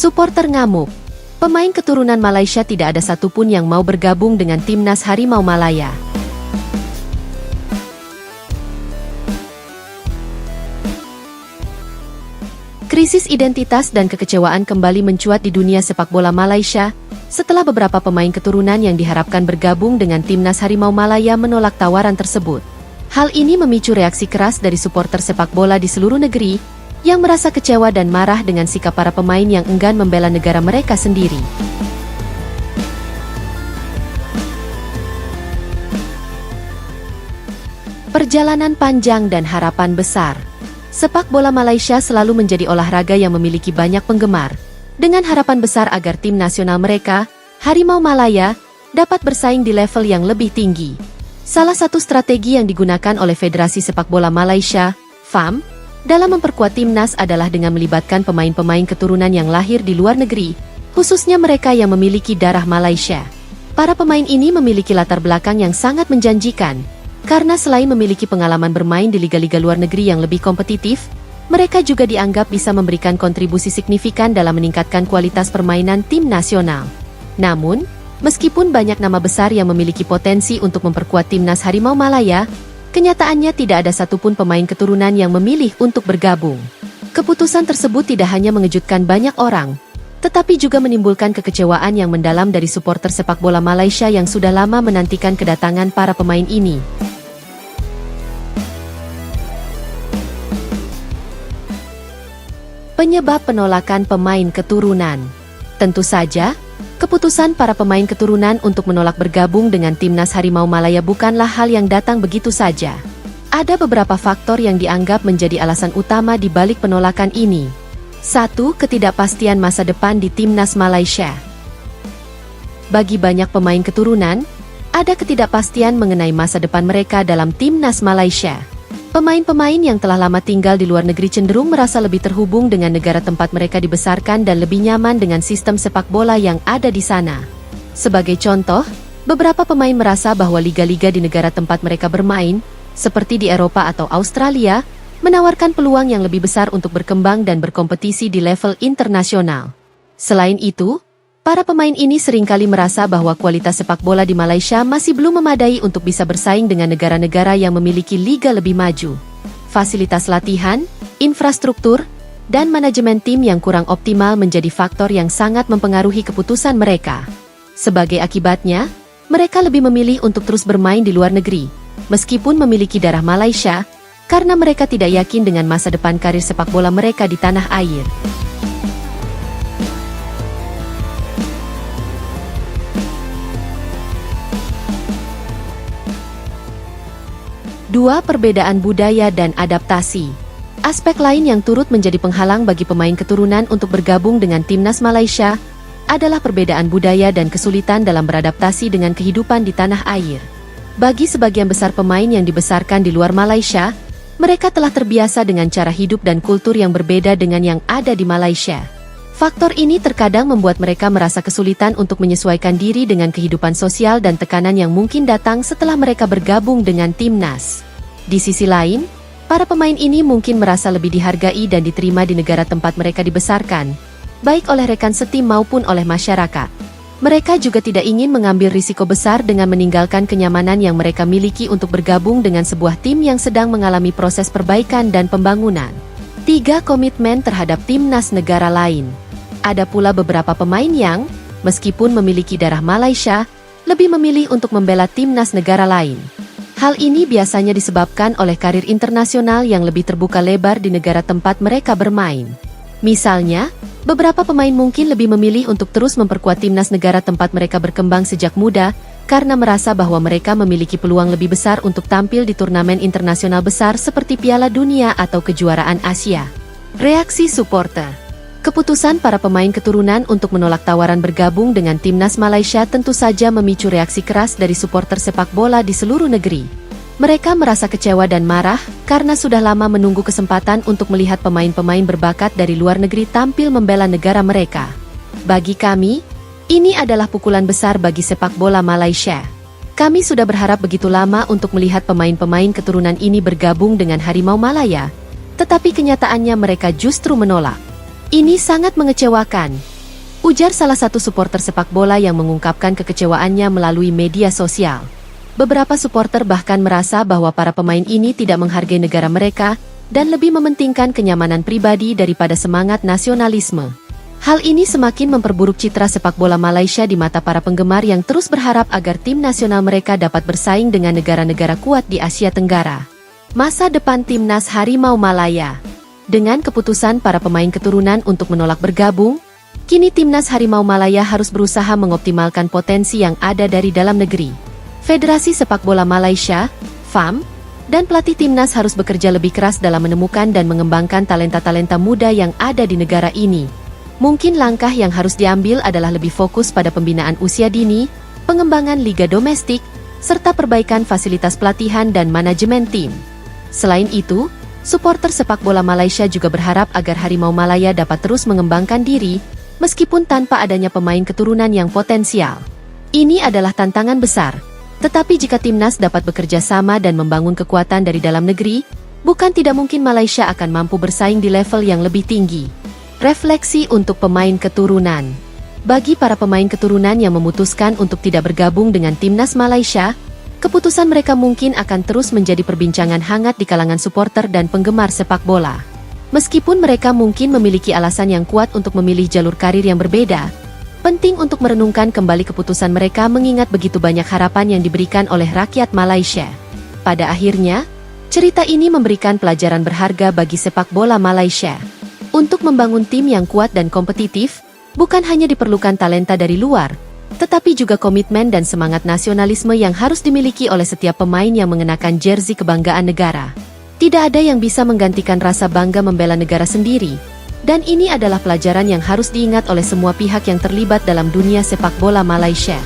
Supporter ngamuk. Pemain keturunan Malaysia tidak ada satupun yang mau bergabung dengan timnas Harimau Malaya. Krisis identitas dan kekecewaan kembali mencuat di dunia sepak bola Malaysia setelah beberapa pemain keturunan yang diharapkan bergabung dengan timnas Harimau Malaya menolak tawaran tersebut. Hal ini memicu reaksi keras dari supporter sepak bola di seluruh negeri yang merasa kecewa dan marah dengan sikap para pemain yang enggan membela negara mereka sendiri. Perjalanan panjang dan harapan besar. Sepak bola Malaysia selalu menjadi olahraga yang memiliki banyak penggemar, dengan harapan besar agar tim nasional mereka, Harimau Malaya, dapat bersaing di level yang lebih tinggi. Salah satu strategi yang digunakan oleh Federasi Sepak Bola Malaysia, FAM, dalam memperkuat timnas adalah dengan melibatkan pemain-pemain keturunan yang lahir di luar negeri, khususnya mereka yang memiliki darah Malaysia. Para pemain ini memiliki latar belakang yang sangat menjanjikan, karena selain memiliki pengalaman bermain di liga-liga luar negeri yang lebih kompetitif, mereka juga dianggap bisa memberikan kontribusi signifikan dalam meningkatkan kualitas permainan tim nasional. Namun, meskipun banyak nama besar yang memiliki potensi untuk memperkuat timnas Harimau Malaya, kenyataannya tidak ada satupun pemain keturunan yang memilih untuk bergabung. Keputusan tersebut tidak hanya mengejutkan banyak orang, tetapi juga menimbulkan kekecewaan yang mendalam dari supporter sepak bola Malaysia yang sudah lama menantikan kedatangan para pemain ini. Penyebab penolakan pemain keturunan. Tentu saja, keputusan para pemain keturunan untuk menolak bergabung dengan timnas Harimau Malaya bukanlah hal yang datang begitu saja. Ada beberapa faktor yang dianggap menjadi alasan utama di balik penolakan ini. 1. Ketidakpastian masa depan di timnas Malaysia. Bagi banyak pemain keturunan, ada ketidakpastian mengenai masa depan mereka dalam timnas Malaysia. Pemain-pemain yang telah lama tinggal di luar negeri cenderung merasa lebih terhubung dengan negara tempat mereka dibesarkan dan lebih nyaman dengan sistem sepak bola yang ada di sana. Sebagai contoh, beberapa pemain merasa bahwa liga-liga di negara tempat mereka bermain, seperti di Eropa atau Australia, menawarkan peluang yang lebih besar untuk berkembang dan berkompetisi di level internasional. Selain itu, para pemain ini seringkali merasa bahwa kualitas sepak bola di Malaysia masih belum memadai untuk bisa bersaing dengan negara-negara yang memiliki liga lebih maju. Fasilitas latihan, infrastruktur, dan manajemen tim yang kurang optimal menjadi faktor yang sangat mempengaruhi keputusan mereka. Sebagai akibatnya, mereka lebih memilih untuk terus bermain di luar negeri, meskipun memiliki darah Malaysia, karena mereka tidak yakin dengan masa depan karir sepak bola mereka di tanah air. Dua, perbedaan budaya dan adaptasi. Aspek lain yang turut menjadi penghalang bagi pemain keturunan untuk bergabung dengan timnas Malaysia adalah perbedaan budaya dan kesulitan dalam beradaptasi dengan kehidupan di tanah air. Bagi sebagian besar pemain yang dibesarkan di luar Malaysia, mereka telah terbiasa dengan cara hidup dan kultur yang berbeda dengan yang ada di Malaysia. Faktor ini terkadang membuat mereka merasa kesulitan untuk menyesuaikan diri dengan kehidupan sosial dan tekanan yang mungkin datang setelah mereka bergabung dengan timnas. Di sisi lain, para pemain ini mungkin merasa lebih dihargai dan diterima di negara tempat mereka dibesarkan, baik oleh rekan setim maupun oleh masyarakat. Mereka juga tidak ingin mengambil risiko besar dengan meninggalkan kenyamanan yang mereka miliki untuk bergabung dengan sebuah tim yang sedang mengalami proses perbaikan dan pembangunan. 3. Komitmen terhadap timnas negara lain. Ada pula beberapa pemain yang, meskipun memiliki darah Malaysia, lebih memilih untuk membela timnas negara lain. Hal ini biasanya disebabkan oleh karir internasional yang lebih terbuka lebar di negara tempat mereka bermain. Misalnya, beberapa pemain mungkin lebih memilih untuk terus memperkuat timnas negara tempat mereka berkembang sejak muda, karena merasa bahwa mereka memiliki peluang lebih besar untuk tampil di turnamen internasional besar seperti Piala Dunia atau Kejuaraan Asia. Reaksi supporter. Keputusan para pemain keturunan untuk menolak tawaran bergabung dengan timnas Malaysia tentu saja memicu reaksi keras dari supporter sepak bola di seluruh negeri. Mereka merasa kecewa dan marah karena sudah lama menunggu kesempatan untuk melihat pemain-pemain berbakat dari luar negeri tampil membela negara mereka. Bagi kami, ini adalah pukulan besar bagi sepak bola Malaysia. Kami sudah berharap begitu lama untuk melihat pemain-pemain keturunan ini bergabung dengan Harimau Malaya, tetapi kenyataannya mereka justru menolak. Ini sangat mengecewakan, Ujar salah satu supporter sepak bola yang mengungkapkan kekecewaannya melalui media sosial. Beberapa supporter bahkan merasa bahwa para pemain ini tidak menghargai negara mereka dan lebih mementingkan kenyamanan pribadi daripada semangat nasionalisme. Hal ini semakin memperburuk citra sepak bola Malaysia di mata para penggemar yang terus berharap agar tim nasional mereka dapat bersaing dengan negara-negara kuat di Asia Tenggara. Masa depan Timnas Harimau Malaya. Dengan keputusan para pemain keturunan untuk menolak bergabung, kini Timnas Harimau Malaya harus berusaha mengoptimalkan potensi yang ada dari dalam negeri. Federasi Sepak Bola Malaysia, FAM, dan pelatih Timnas harus bekerja lebih keras dalam menemukan dan mengembangkan talenta-talenta muda yang ada di negara ini. Mungkin langkah yang harus diambil adalah lebih fokus pada pembinaan usia dini, pengembangan liga domestik, serta perbaikan fasilitas pelatihan dan manajemen tim. Selain itu, supporter sepak bola Malaysia juga berharap agar Harimau Malaya dapat terus mengembangkan diri, meskipun tanpa adanya pemain keturunan yang potensial. Ini adalah tantangan besar, tetapi jika Timnas dapat bekerja sama dan membangun kekuatan dari dalam negeri, bukan tidak mungkin Malaysia akan mampu bersaing di level yang lebih tinggi. Refleksi untuk pemain keturunan. Bagi para pemain keturunan yang memutuskan untuk tidak bergabung dengan Timnas Malaysia, keputusan mereka mungkin akan terus menjadi perbincangan hangat di kalangan supporter dan penggemar sepak bola. Meskipun mereka mungkin memiliki alasan yang kuat untuk memilih jalur karir yang berbeda, penting untuk merenungkan kembali keputusan mereka mengingat begitu banyak harapan yang diberikan oleh rakyat Malaysia. Pada akhirnya, cerita ini memberikan pelajaran berharga bagi sepak bola Malaysia. Untuk membangun tim yang kuat dan kompetitif, bukan hanya diperlukan talenta dari luar, tetapi juga komitmen dan semangat nasionalisme yang harus dimiliki oleh setiap pemain yang mengenakan jersey kebanggaan negara. Tidak ada yang bisa menggantikan rasa bangga membela negara sendiri, dan ini adalah pelajaran yang harus diingat oleh semua pihak yang terlibat dalam dunia sepak bola Malaysia.